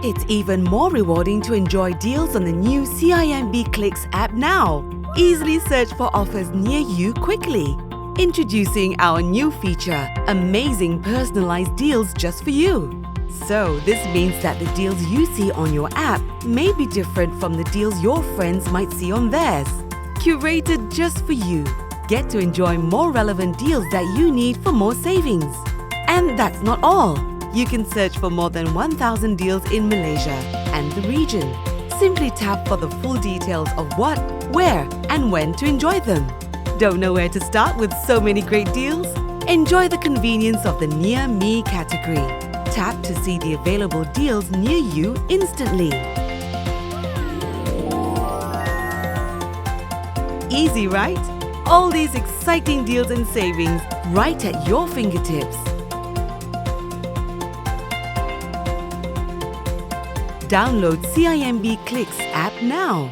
It's even more rewarding to enjoy deals on the new CIMB Clicks app now. Easily search for offers near you quickly. Introducing our new feature, Amazing Personalised Deals just for you. So, this means that the deals you see on your app may be different from the deals your friends might see on theirs. Curated just for you. Get to enjoy more relevant deals that you need for more savings. And that's not all. You can search for more than 1,000 deals in Malaysia and the region. Simply tap for the full details of what, where, and when to enjoy them. Don't know where to start with so many great deals? Enjoy the convenience of the Near Me category. Tap to see the available deals near you instantly. Easy, right? All these exciting deals and savings right at your fingertips. Download CIMB Clicks app now.